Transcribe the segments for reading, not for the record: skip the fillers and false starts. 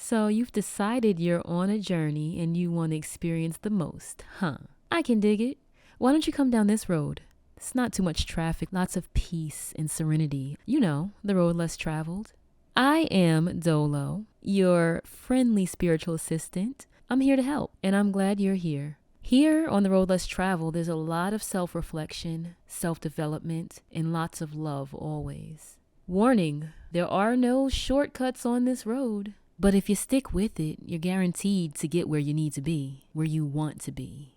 So you've decided you're on a journey and you want to experience the most, huh? I can dig it. Why don't you come down this road? It's not too much traffic, lots of peace and serenity. You know, the road less traveled. I am Dolo, your friendly spiritual assistant. I'm here to help, and I'm glad you're here. Here on the road less traveled, there's a lot of self-reflection, self-development, and lots of love always. Warning, there are no shortcuts on this road. But if you stick with it, you're guaranteed to get where you need to be, where you want to be.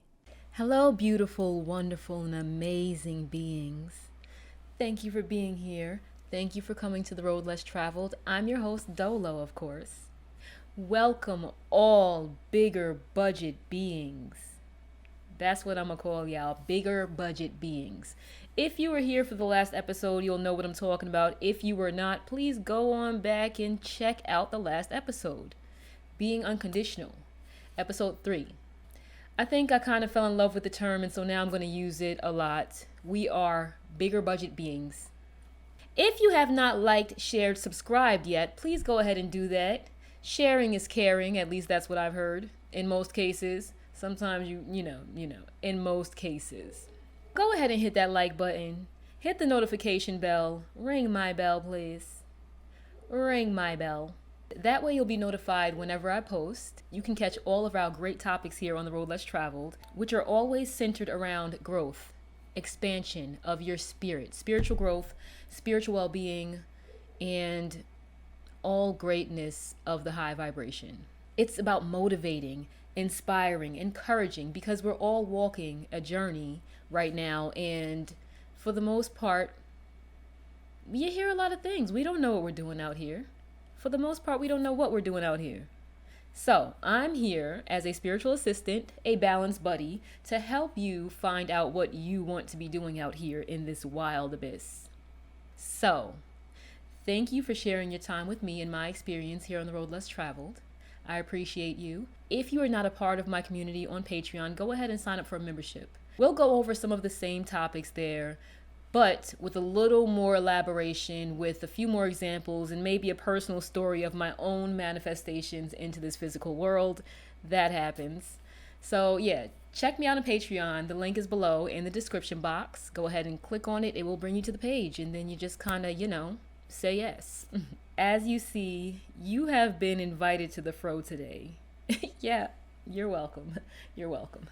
Hello, beautiful, wonderful, and amazing beings. Thank you for being here. Thank you for coming to the road less traveled. I'm your host, Dolo, of course. Welcome all bigger budget beings. That's what I'm gonna call y'all, bigger budget beings. If you were here for the last episode, you'll know what I'm talking about. If you were not, please go on back and check out the last episode. Being unconditional, episode 3. I think I kind of fell in love with the term, and so now I'm going to use it a lot. We are bigger budget beings. If you have not liked, shared, subscribed yet, please go ahead and do that. Sharing is caring, at least that's what I've heard in most cases. Sometimes you know, in most cases. Go ahead and hit that like button. Hit the notification bell. Ring my bell, please. Ring my bell. That way you'll be notified whenever I post. You can catch all of our great topics here on the road less traveled, which are always centered around growth, expansion of your spirit, spiritual growth, spiritual well-being, and all greatness of the high vibration. It's about motivating, inspiring, encouraging, because we're all walking a journey right now, and for the most part, you hear a lot of things. We don't know what we're doing out here. For the most part, we don't know what we're doing out here. So I'm here as a spiritual assistant, a balance buddy, to help you find out what you want to be doing out here in this wild abyss. So thank you for sharing your time with me and my experience here on the road less traveled. I appreciate you. If you are not a part of my community on Patreon, go ahead and sign up for a membership. We'll go over some of the same topics there, but with a little more elaboration, with a few more examples, and maybe a personal story of my own manifestations into this physical world. That happens. So yeah, check me out on Patreon. The link is below in the description box. Go ahead and click on it. It will bring you to the page, and then you just kind of, say yes. As you see, you have been invited to the fro today. Yeah, you're welcome. You're welcome.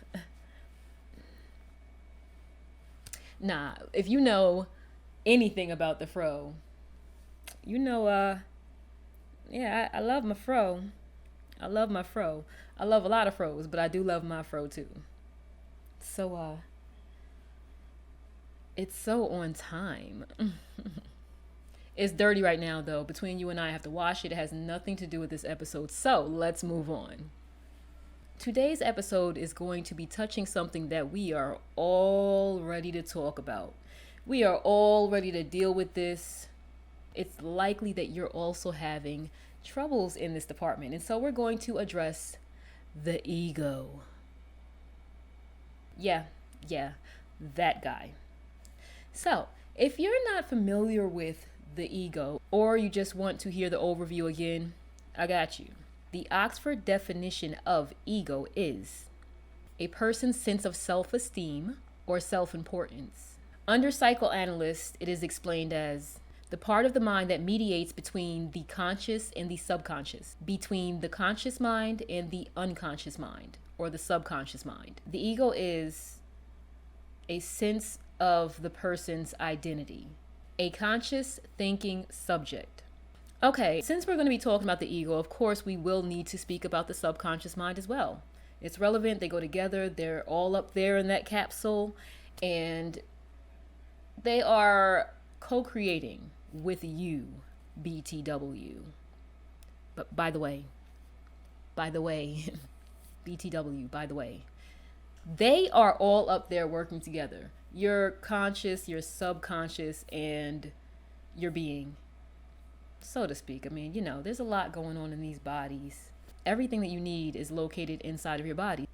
Nah, if you know anything about the fro, I love my fro. I love my fro. I love a lot of fros, but I do love my fro too. So, it's so on time. It's dirty right now, though. Between you and I have to wash it. It has nothing to do with this episode. So let's move on. Today's episode is going to be touching something that we are all ready to talk about. We are all ready to deal with this. It's likely that you're also having troubles in this department. And so we're going to address the ego. Yeah, that guy. So if you're not familiar with the ego, or you just want to hear the overview again, I got you. The Oxford definition of ego is a person's sense of self-esteem or self-importance. Under psychoanalysts, it is explained as the part of the mind that mediates between the conscious and the subconscious, between the conscious mind and the unconscious mind, or the subconscious mind. The ego is a sense of the person's identity, a conscious thinking subject. Okay, since we're going to be talking about the ego, of course, we will need to speak about the subconscious mind as well. It's relevant. They go together. They're all up there in that capsule, and they are co-creating with you, BTW. But by the way, BTW, by the way, they are all up there working together. Your conscious, your subconscious, and your being, so to speak. I mean, there's a lot going on in these bodies. Everything that you need is located inside of your body.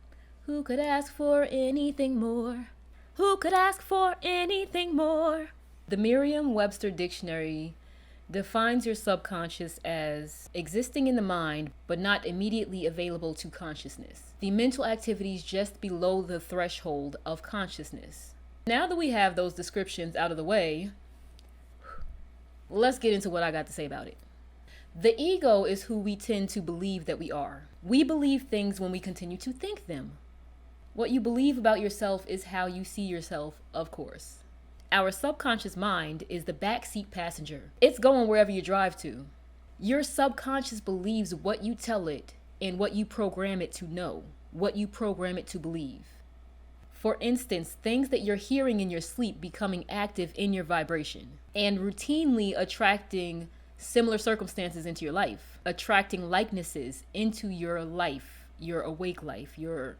Who could ask for anything more? Who could ask for anything more? The Merriam-Webster dictionary defines your subconscious as existing in the mind, but not immediately available to consciousness. The mental activities just below the threshold of consciousness. Now that we have those descriptions out of the way, let's get into what I got to say about it. The ego is who we tend to believe that we are. We believe things when we continue to think them. What you believe about yourself is how you see yourself, of course. Our subconscious mind is the backseat passenger. It's going wherever you drive to. Your subconscious believes what you tell it and what you program it to know, what you program it to believe. For instance, things that you're hearing in your sleep becoming active in your vibration and routinely attracting similar circumstances into your life, attracting likenesses into your life, your awake life, your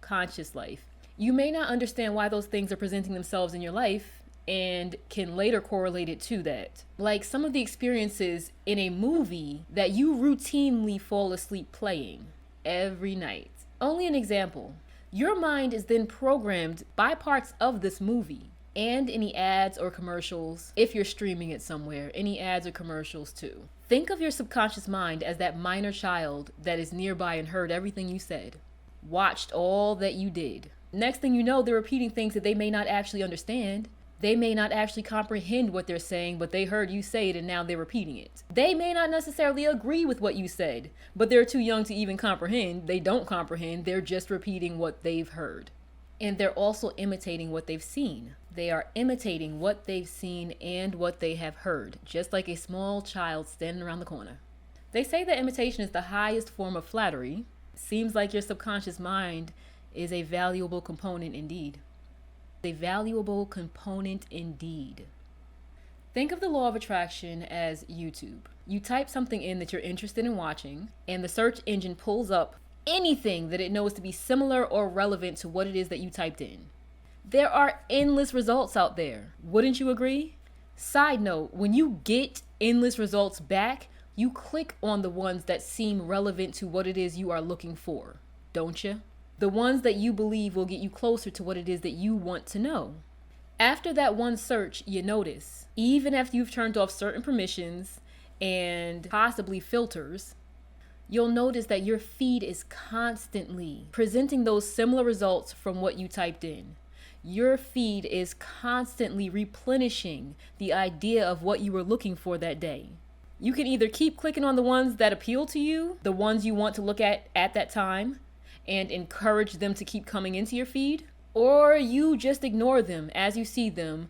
conscious life. You may not understand why those things are presenting themselves in your life and can later correlate it to that. Like some of the experiences in a movie that you routinely fall asleep playing every night. Only an example. Your mind is then programmed by parts of this movie and any ads or commercials, if you're streaming it somewhere, any ads or commercials too. Think of your subconscious mind as that minor child that is nearby and heard everything you said, watched all that you did. Next thing you know, they're repeating things that they may not actually understand. They may not actually comprehend what they're saying, but they heard you say it and now they're repeating it. They may not necessarily agree with what you said, but they're too young to even comprehend. They don't comprehend. They're just repeating what they've heard. And they're also imitating what they've seen. They are imitating what they've seen and what they have heard, just like a small child standing around the corner. They say that imitation is the highest form of flattery. Seems like your subconscious mind is a valuable component indeed. A valuable component indeed. Think of the law of attraction as YouTube. You type something in that you're interested in watching, and the search engine pulls up anything that it knows to be similar or relevant to what it is that you typed in. There are endless results out there. Wouldn't you agree? Side note, when you get endless results back, you click on the ones that seem relevant to what it is you are looking for, don't you? The ones that you believe will get you closer to what it is that you want to know. After that one search, you notice, even after you've turned off certain permissions and possibly filters, you'll notice that your feed is constantly presenting those similar results from what you typed in. Your feed is constantly replenishing the idea of what you were looking for that day. You can either keep clicking on the ones that appeal to you, the ones you want to look at that time, and encourage them to keep coming into your feed, or you just ignore them as you see them,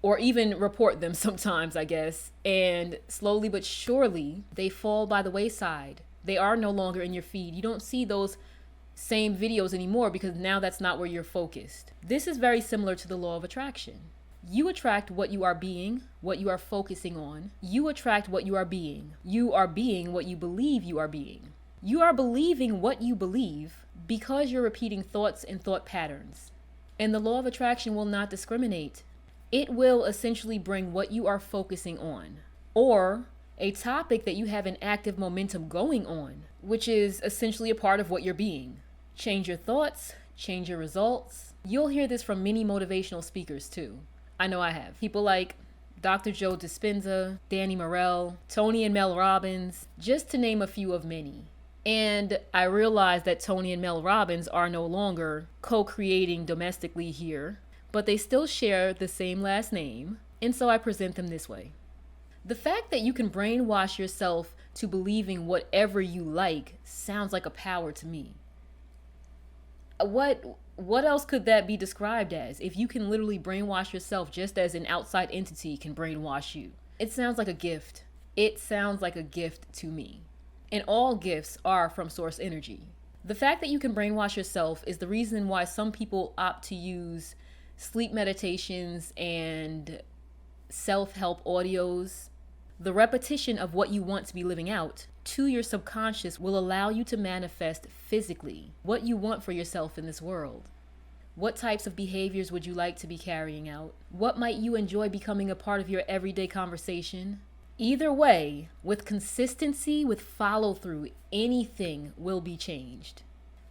or even report them sometimes, I guess, and slowly but surely they fall by the wayside. They are no longer in your feed. You don't see those same videos anymore because now that's not where you're focused. This is very similar to the law of attraction. You attract what you are being, what you are focusing on. You attract what you are being. You are being what you believe you are being. You are believing what you believe because you're repeating thoughts and thought patterns. And the law of attraction will not discriminate. It will essentially bring what you are focusing on, or a topic that you have an active momentum going on, which is essentially a part of what you're being. Change your thoughts, change your results. You'll hear this from many motivational speakers too. I know I have. People like Dr. Joe Dispenza, Danny Morell, Tony and Mel Robbins, just to name a few of many. And I realize that Tony and Mel Robbins are no longer co-creating domestically here, but they still share the same last name, and so I present them this way. The fact that you can brainwash yourself to believing whatever you like sounds like a power to me. What else could that be described as if you can literally brainwash yourself just as an outside entity can brainwash you? It sounds like a gift. It sounds like a gift to me. And all gifts are from source energy. The fact that you can brainwash yourself is the reason why some people opt to use sleep meditations and self-help audios. The repetition of what you want to be living out to your subconscious will allow you to manifest physically what you want for yourself in this world. What types of behaviors would you like to be carrying out? What might you enjoy becoming a part of your everyday conversation? Either way, with consistency, with follow-through, anything will be changed.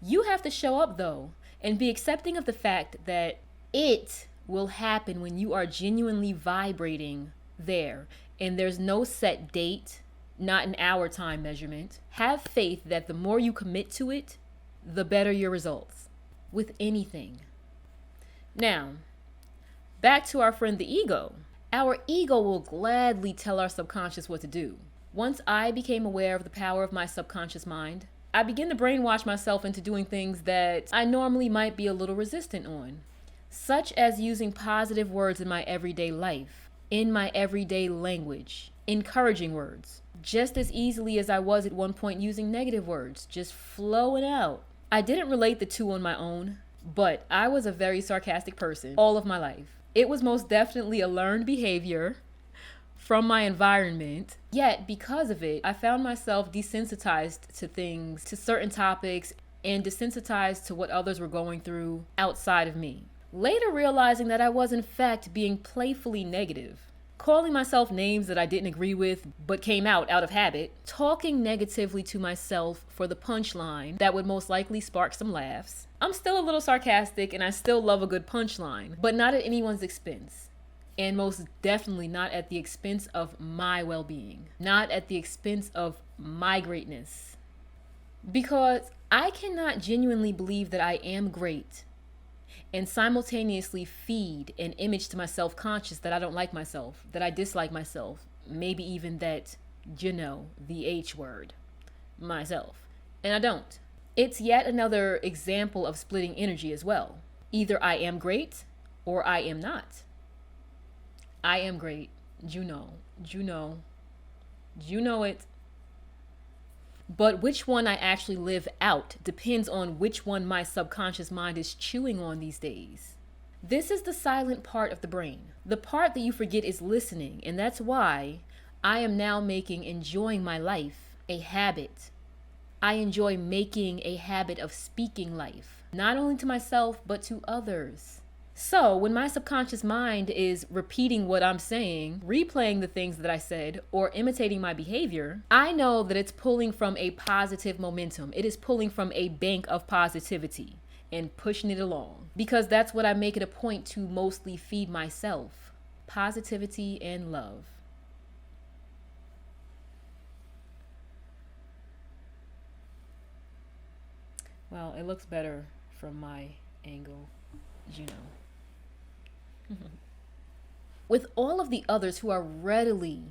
You have to show up though, and be accepting of the fact that it will happen when you are genuinely vibrating there. And there's no set date, not an hour time measurement. Have faith that the more you commit to it, the better your results with anything. Now, back to our friend the ego. Our ego will gladly tell our subconscious what to do. Once I became aware of the power of my subconscious mind, I began to brainwash myself into doing things that I normally might be a little resistant on, such as using positive words in my everyday life, in my everyday language, encouraging words, just as easily as I was at one point using negative words, just flowing out. I didn't relate the two on my own, but I was a very sarcastic person all of my life. It was most definitely a learned behavior from my environment. Yet, because of it, I found myself desensitized to things, to certain topics, and desensitized to what others were going through outside of me. Later realizing that I was in fact being playfully negative, calling myself names that I didn't agree with but came out of habit, talking negatively to myself for the punchline that would most likely spark some laughs. I'm still a little sarcastic and I still love a good punchline, but not at anyone's expense. And most definitely not at the expense of my well-being, not at the expense of my greatness. Because I cannot genuinely believe that I am great and simultaneously feed an image to my self-conscious that I don't like myself, that I dislike myself, maybe even that, the H word, myself. And I don't. It's yet another example of splitting energy as well. Either I am great or I am not. I am great. You know it. But which one I actually live out depends on which one my subconscious mind is chewing on these days. This is the silent part of the brain. The part that you forget is listening, and that's why I am now making enjoying my life a habit. I enjoy making a habit of speaking life, not only to myself, but to others. So when my subconscious mind is repeating what I'm saying, replaying the things that I said, or imitating my behavior, I know that it's pulling from a positive momentum. It is pulling from a bank of positivity and pushing it along. Because that's what I make it a point to mostly feed myself. Positivity and love. Well, it looks better from my angle, With all of the others who are readily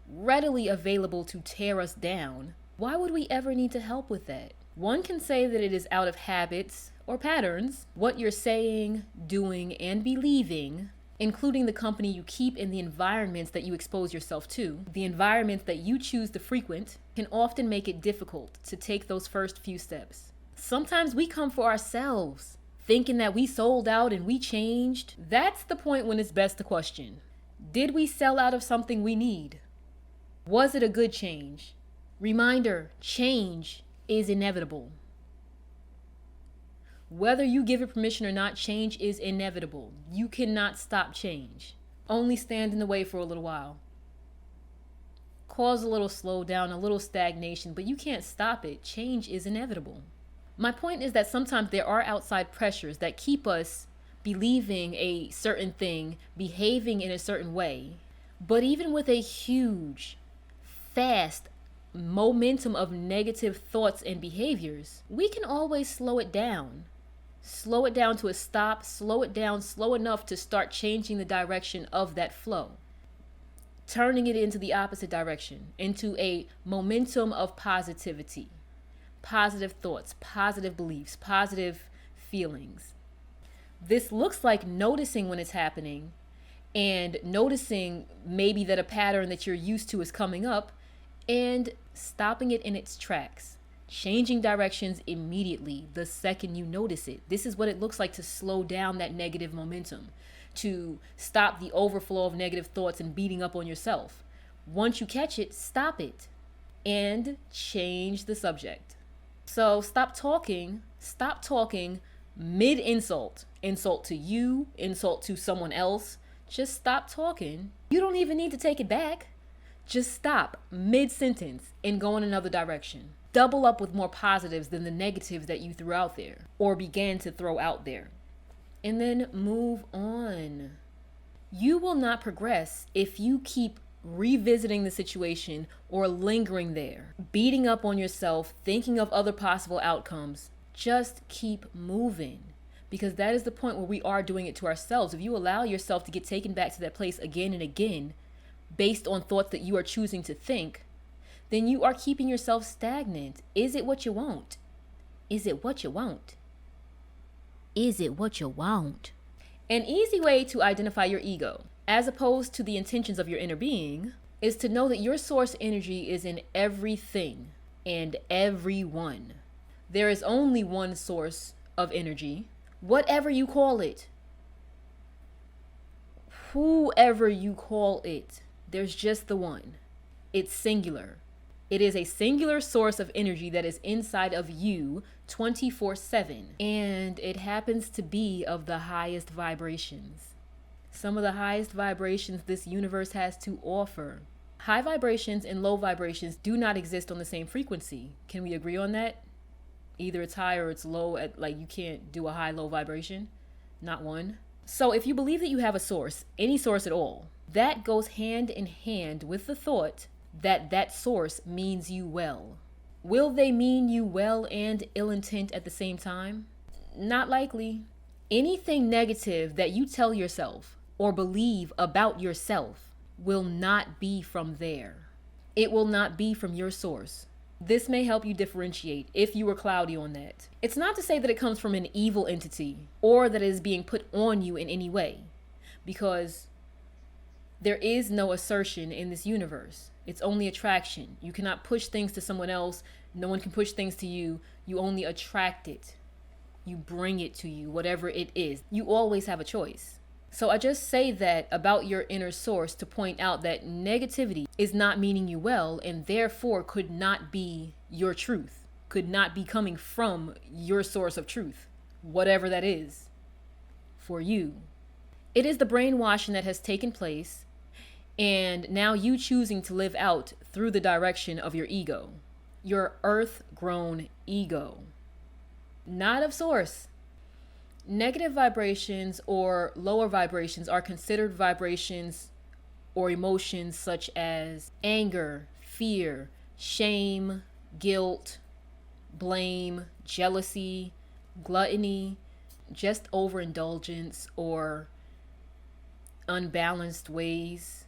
available to tear us down, why would we ever need to help with that? One can say that it is out of habits or patterns, what you're saying, doing, and believing, including the company you keep and the environments that you expose yourself to, the environments that you choose to frequent, can often make it difficult to take those first few steps. Sometimes we come for ourselves, thinking that we sold out and we changed. That's the point when it's best to question. Did we sell out of something we need? Was it a good change? Reminder, change is inevitable. Whether you give it permission or not, change is inevitable. You cannot stop change. Only stand in the way for a little while. Cause a little slowdown, a little stagnation, but you can't stop it. Change is inevitable. My point is that sometimes there are outside pressures that keep us believing a certain thing, behaving in a certain way. But even with a huge, fast momentum of negative thoughts and behaviors, we can always slow it down. Slow it down to a stop, slow it down slow enough to start changing the direction of that flow. Turning it into the opposite direction, into a momentum of positivity. Positive thoughts, positive beliefs, positive feelings. This looks like noticing when it's happening and noticing maybe that a pattern that you're used to is coming up and stopping it in its tracks, changing directions immediately the second you notice it. This is what it looks like to slow down that negative momentum, to stop the overflow of negative thoughts and beating up on yourself. Once you catch it, stop it and change the subject. So stop talking mid-insult. Insult to you, insult to someone else. Just stop talking. You don't even need to take it back. Just stop mid-sentence and go in another direction. Double up with more positives than the negatives that you threw out there or began to throw out there. And then move on. You will not progress if you keep revisiting the situation or lingering there, beating up on yourself, thinking of other possible outcomes. Just keep moving, because that is the point where we are doing it to ourselves. If you allow yourself to get taken back to that place again and again based on thoughts that you are choosing to think, then you are keeping yourself stagnant. Is it what you want? Is it what you want? Is it what you want? An easy way to identify your ego, as opposed to the intentions of your inner being, is to know that your source energy is in everything and everyone. There is only one source of energy, whatever you call it, whoever you call it, there's just the one. It's singular. It is a singular source of energy that is inside of you 24/7. And it happens to be of the highest vibrations. Some of the highest vibrations this universe has to offer. High vibrations and low vibrations do not exist on the same frequency. Can we agree on that? Either it's high or it's low. Like, you can't do a high-low vibration. Not one. So if you believe that you have a source, any source at all, that goes hand in hand with the thought that that source means you well. Will they mean you well and ill intent at the same time? Not likely. Anything negative that you tell yourself or believe about yourself will not be from there. It will not be from your source. This may help you differentiate if you were cloudy on that. It's not to say that it comes from an evil entity or that it is being put on you in any way, because there is no assertion in this universe. It's only attraction. You cannot push things to someone else. No one can push things to you. You only attract it. You bring it to you, whatever it is. You always have a choice. So I just say that about your inner source to point out that negativity is not meaning you well, and therefore could not be your truth, could not be coming from your source of truth, whatever that is for you. It is the brainwashing that has taken place, and now you choosing to live out through the direction of your ego, your earth-grown ego, not of source. Negative vibrations or lower vibrations are considered vibrations or emotions such as anger, fear, shame, guilt, blame, jealousy, gluttony, just overindulgence, or unbalanced ways.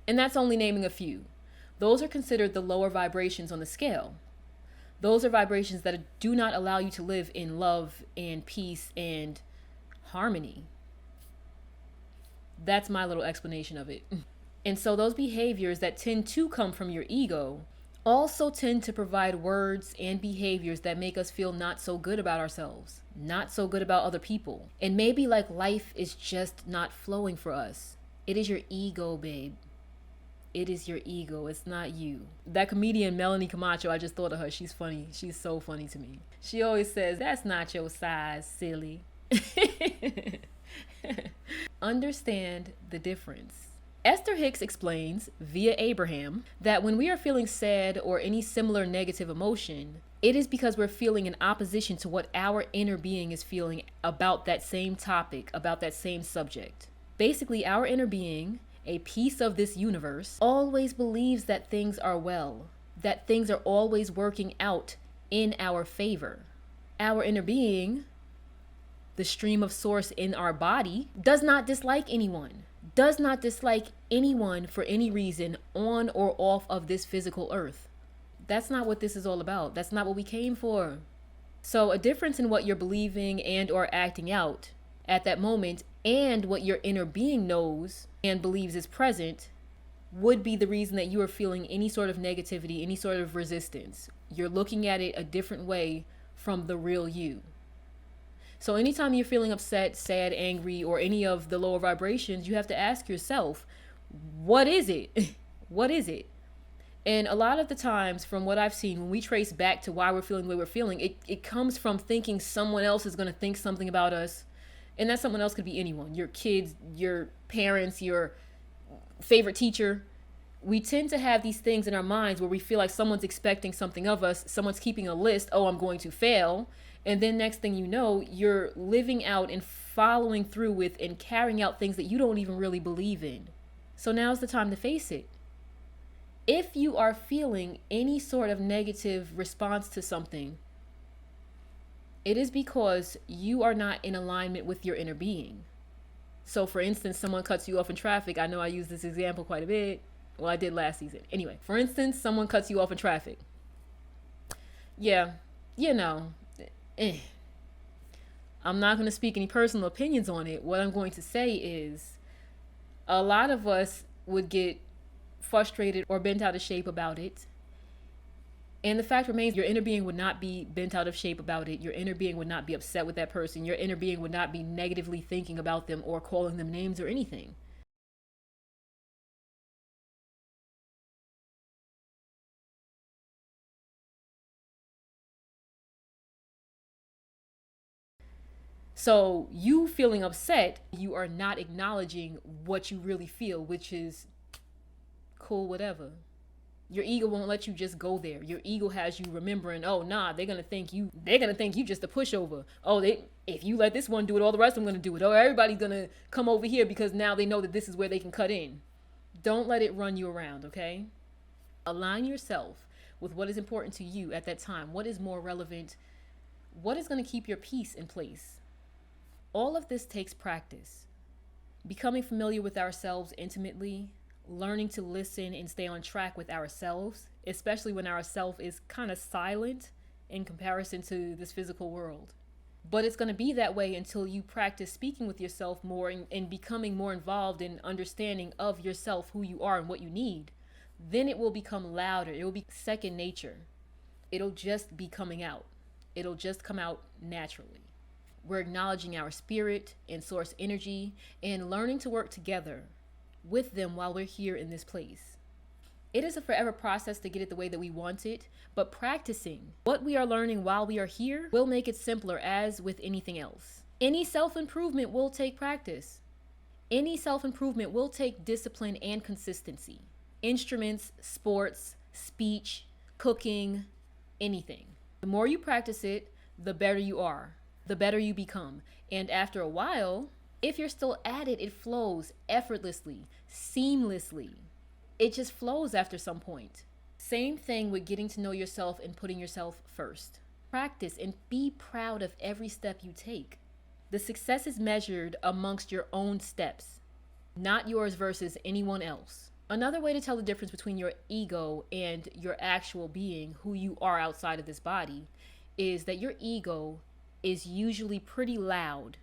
And that's only naming a few. Those are considered the lower vibrations on the scale. Those are vibrations that do not allow you to live in love and peace and harmony. That's my little explanation of it. And so those behaviors that tend to come from your ego also tend to provide words and behaviors that make us feel not so good about ourselves, not so good about other people. And maybe like life is just not flowing for us. It is your ego, babe. It is your ego. It's not you. That comedian Melanie Camacho, I just thought of her. She's funny. She's so funny to me. She always says, "That's not your size, silly." Understand the difference. Esther Hicks explains via Abraham that when we are feeling sad or any similar negative emotion, it is because we're feeling in opposition to what our inner being is feeling about that same topic, about that same subject. Basically, our inner being, a piece of this universe, always believes that things are well, that things are always working out in our favor. Our inner being, the stream of source in our body, does not dislike anyone, does not dislike anyone for any reason on or off of this physical earth. That's not what this is all about. That's not what we came for. So a difference in what you're believing and or acting out at that moment and what your inner being knows and believes is present would be the reason that you are feeling any sort of negativity, any sort of resistance. You're looking at it a different way from the real you. So anytime you're feeling upset, sad, angry, or any of the lower vibrations, you have to ask yourself, what is it? What is it? And a lot of the times, from what I've seen, when we trace back to why we're feeling the way we're feeling, it comes from thinking someone else is going to think something about us. And that someone else could be anyone, your kids, your parents, your favorite teacher. We tend to have these things in our minds where we feel like someone's expecting something of us. Someone's keeping a list. Oh, I'm going to fail. And then next thing you know, you're living out and following through with and carrying out things that you don't even really believe in. So now's the time to face it. If you are feeling any sort of negative response to something, it is because you are not in alignment with your inner being. So for instance, someone cuts you off in traffic. I know I use this example quite a bit. Well, I did last season. Anyway, for instance, someone cuts you off in traffic. Yeah, you know, I'm not going to speak any personal opinions on it. What I'm going to say is a lot of us would get frustrated or bent out of shape about it. And the fact remains, your inner being would not be bent out of shape about it. Your inner being would not be upset with that person. Your inner being would not be negatively thinking about them or calling them names or anything. So you feeling upset, you are not acknowledging what you really feel, which is cool, whatever. Your ego won't let you just go there. Your ego has you remembering, oh nah, they're gonna think you just a pushover. Oh, if you let this one do it, all the rest of them gonna do it. Oh, everybody's gonna come over here because now they know that this is where they can cut in. Don't let it run you around, okay? Align yourself with what is important to you at that time. What is more relevant? What is gonna keep your peace in place? All of this takes practice. Becoming familiar with ourselves intimately, learning to listen and stay on track with ourselves, especially when our self is kind of silent in comparison to this physical world. But it's going to be that way until you practice speaking with yourself more and becoming more involved in understanding of yourself, who you are and what you need. Then it will become louder. It will be second nature. It'll just be coming out. It'll just come out naturally. We're acknowledging our spirit and source energy and learning to work together with them while we're here in this place. It is a forever process to get it the way that we want it, but practicing what we are learning while we are here will make it simpler, as with anything else. Any self-improvement will take practice. Any self-improvement will take discipline and consistency. Instruments, sports, speech, cooking, anything. The more you practice it, the better you are, the better you become. And after a while, if you're still at it, it flows effortlessly, seamlessly. It just flows after some point. Same thing with getting to know yourself and putting yourself first. Practice and be proud of every step you take. The success is measured amongst your own steps, not yours versus anyone else. Another way to tell the difference between your ego and your actual being, who you are outside of this body, is that your ego is usually pretty loud,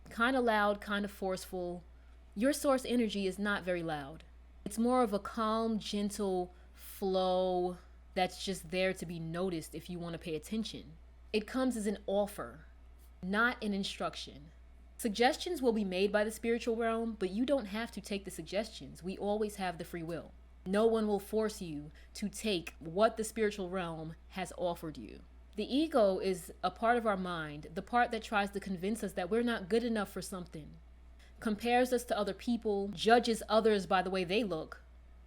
kind of forceful. Your source energy is not very loud. It's more of a calm, gentle flow that's just there to be noticed if you want to pay attention. It comes as an offer, not an instruction. Suggestions will be made by the spiritual realm, but you don't have to take the suggestions. We always have the free will. No one will force you to take what the spiritual realm has offered you. The ego is a part of our mind, the part that tries to convince us that we're not good enough for something, compares us to other people, judges others by the way they look,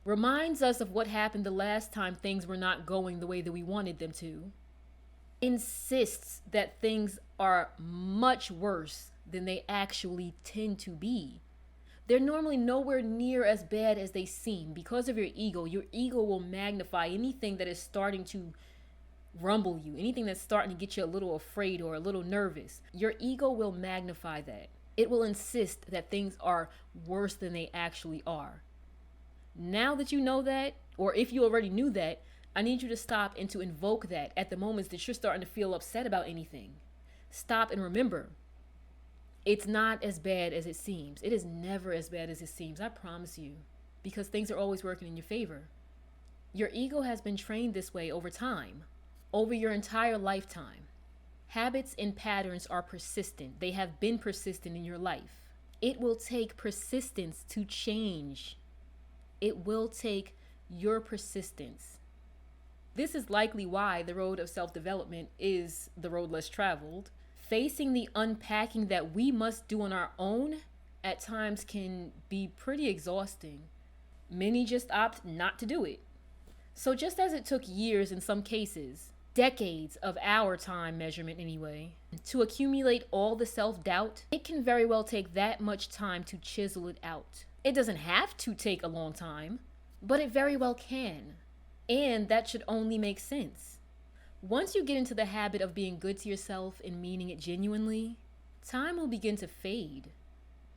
reminds us of what happened the last time things were not going the way that we wanted them to, insists that things are much worse than they actually tend to be. They're normally nowhere near as bad as they seem. Because of your ego will magnify anything that is starting to rumble you, anything that's starting to get you a little afraid or a little nervous. Your ego will magnify that. It will insist that things are worse than they actually are. Now that you know that, or if you already knew that, I need you to stop and to invoke that at the moments that you're starting to feel upset about anything. Stop and remember, it's not as bad as it seems. It is never as bad as it seems, I promise you, because things are always working in your favor. Your ego has been trained this way over time, over your entire lifetime. Habits and patterns are persistent. They have been persistent in your life. It will take persistence to change. It will take your persistence. This is likely why the road of self-development is the road less traveled. Facing the unpacking that we must do on our own at times can be pretty exhausting. Many just opt not to do it. So just as it took years in some cases, decades of our time measurement anyway, to accumulate all the self-doubt, it can very well take that much time to chisel it out. It doesn't have to take a long time, but it very well can. And that should only make sense. Once you get into the habit of being good to yourself and meaning it genuinely, time will begin to fade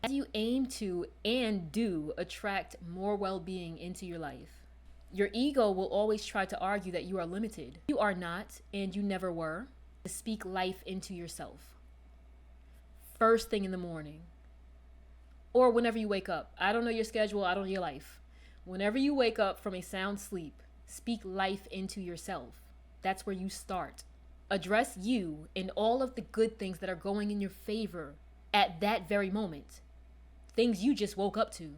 as you aim to and do attract more well-being into your life. Your ego will always try to argue that you are limited. You are not, and you never were. Speak life into yourself. First thing in the morning, or whenever you wake up. I don't know your schedule, I don't know your life. Whenever you wake up from a sound sleep, speak life into yourself. That's where you start. Address you and all of the good things that are going in your favor at that very moment. Things you just woke up to.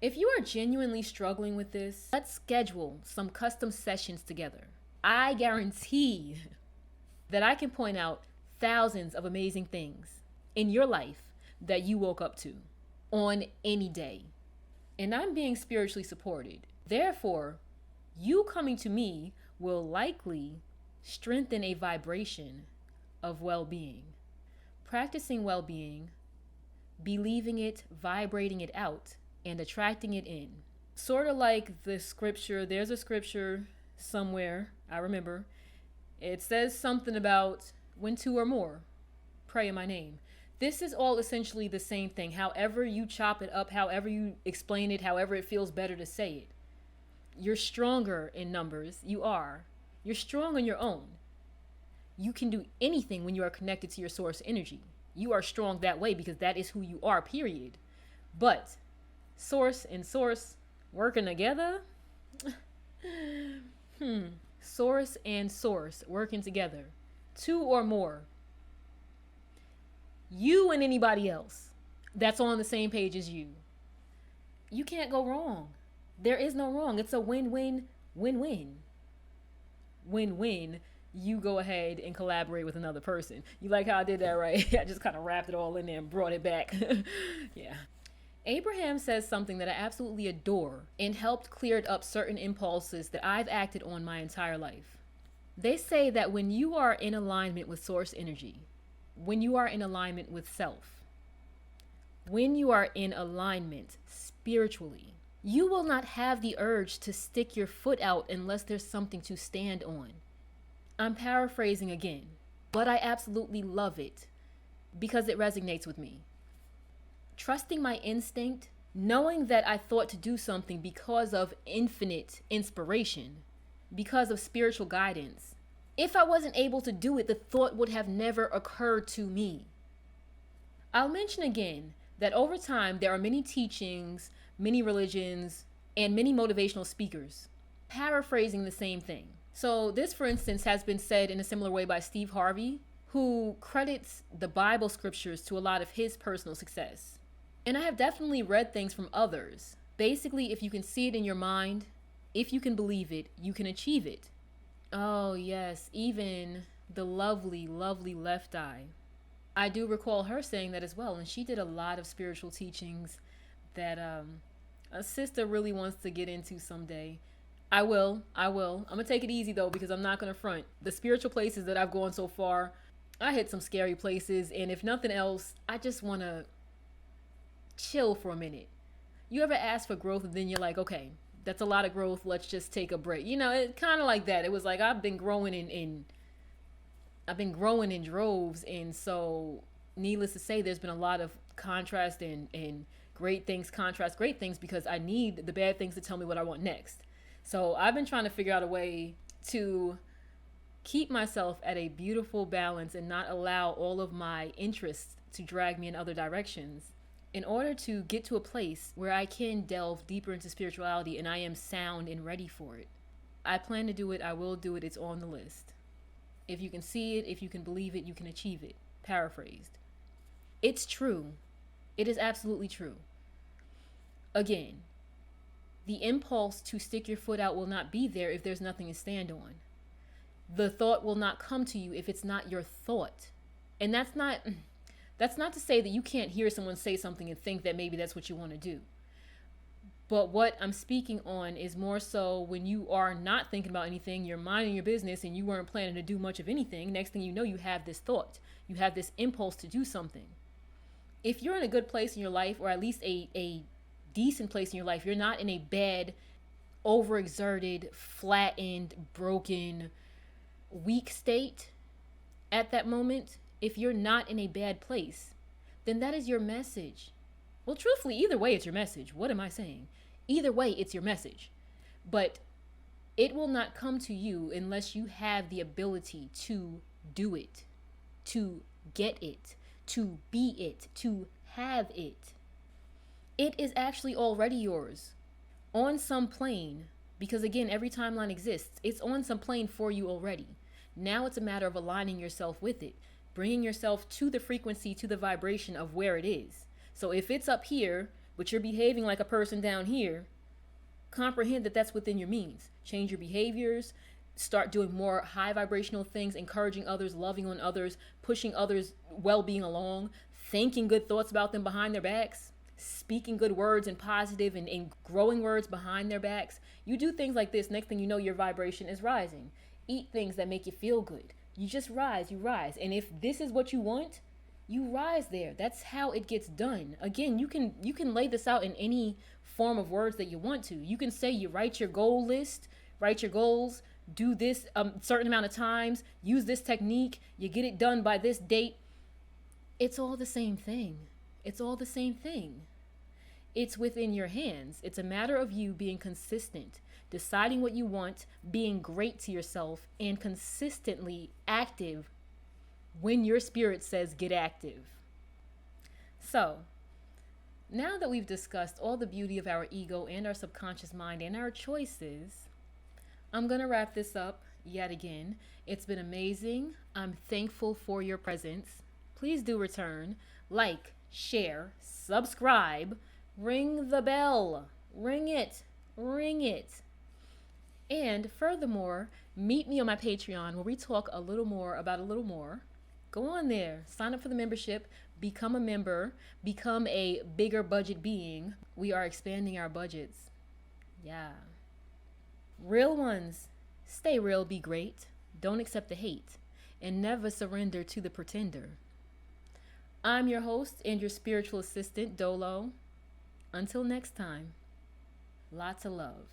If you are genuinely struggling with this, let's schedule some custom sessions together. I guarantee that I can point out thousands of amazing things in your life that you woke up to on any day. And I'm being spiritually supported. Therefore, you coming to me will likely strengthen a vibration of well-being. Practicing well-being, believing it, vibrating it out, and attracting it in. Sort of like the scripture, there's a scripture somewhere, I remember. It says something about when two or more pray in my name. This is all essentially the same thing. However you chop it up, however you explain it, however it feels better to say it. You're stronger in numbers. You are. You're strong on your own. You can do anything when you are connected to your source energy. You are strong that way because that is who you are, period. But source and source working together? Source and source working together. Two or more. You and anybody else that's on the same page as you. You can't go wrong. There is no wrong. It's a win-win, win-win. Win-win. You go ahead and collaborate with another person. You like how I did that, right? I just kind of wrapped it all in there and brought it back. Yeah. Abraham says something that I absolutely adore and helped clear up certain impulses that I've acted on my entire life. They say that when you are in alignment with source energy, when you are in alignment with self, when you are in alignment spiritually, you will not have the urge to stick your foot out unless there's something to stand on. I'm paraphrasing again, but I absolutely love it because it resonates with me. Trusting my instinct, knowing that I thought to do something because of infinite inspiration, because of spiritual guidance. If I wasn't able to do it, the thought would have never occurred to me. I'll mention again that over time, there are many teachings, many religions, and many motivational speakers paraphrasing the same thing. So this, for instance, has been said in a similar way by Steve Harvey, who credits the Bible scriptures to a lot of his personal success. And I have definitely read things from others. Basically, if you can see it in your mind, if you can believe it, you can achieve it. Oh yes, even the lovely, lovely Left Eye. I do recall her saying that as well, and she did a lot of spiritual teachings that a sister really wants to get into someday. I will. I'm gonna take it easy though, because I'm not gonna front. The spiritual places that I've gone so far, I hit some scary places, and if nothing else, I just wanna chill for a minute. You ever ask for growth and then you're like, okay, that's a lot of growth, let's just take a break. You know, it kind of like that. It was like I've been growing in droves, and so needless to say, there's been a lot of contrast and great things contrast great things, because I need the bad things to tell me what I want next. So I've been trying to figure out a way to keep myself at a beautiful balance and not allow all of my interests to drag me in other directions, in order to get to a place where I can delve deeper into spirituality and I am sound and ready for it. I plan to do it. I will do it. It's on the list. If you can see it, if you can believe it, you can achieve it. Paraphrased. It's true. It is absolutely true. Again, the impulse to stick your foot out will not be there if there's nothing to stand on. The thought will not come to you if it's not your thought. And that's not to say that you can't hear someone say something and think that maybe that's what you want to do. But what I'm speaking on is more so when you are not thinking about anything, you're minding your business and you weren't planning to do much of anything. Next thing you know, you have this thought, you have this impulse to do something. If you're in a good place in your life, or at least a decent place in your life, you're not in a bad, overexerted, flattened, broken, weak state at that moment, if you're not in a bad place, then that is your message. Well, truthfully, either way, it's your message. What am I saying? Either way, it's your message. But it will not come to you unless you have the ability to do it, to get it, to be it, to have it. It is actually already yours on some plane, because again, every timeline exists. It's on some plane for you already. Now it's a matter of aligning yourself with it, bringing yourself to the frequency, to the vibration of where it is. So if it's up here, but you're behaving like a person down here, comprehend that that's within your means. Change your behaviors, start doing more high vibrational things, encouraging others, loving on others, pushing others' well-being along, thinking good thoughts about them behind their backs, speaking good words and positive and growing words behind their backs. You do things like this, next thing you know, your vibration is rising. Eat things that make you feel good. You just rise, you rise. And if this is what you want, you rise there. That's how it gets done. Again, you can lay this out in any form of words that you want to. You can say you write your goal list, write your goals, do this a certain amount of times, use this technique, you get it done by this date. It's all the same thing. It's all the same thing. It's within your hands. It's a matter of you being consistent, deciding what you want, being great to yourself, and consistently active when your spirit says get active. So, now that we've discussed all the beauty of our ego and our subconscious mind and our choices, I'm going to wrap this up yet again. It's been amazing. I'm thankful for your presence. Please do return, like, share, subscribe, ring the bell, ring it, ring it. And furthermore, meet me on my Patreon where we talk a little more about a little more. Go on there, sign up for the membership, become a member, become a bigger budget being. We are expanding our budgets. Yeah. Real ones, stay real, be great. Don't accept the hate, and never surrender to the pretender. I'm your host and your spiritual assistant, Dolo. Until next time, lots of love.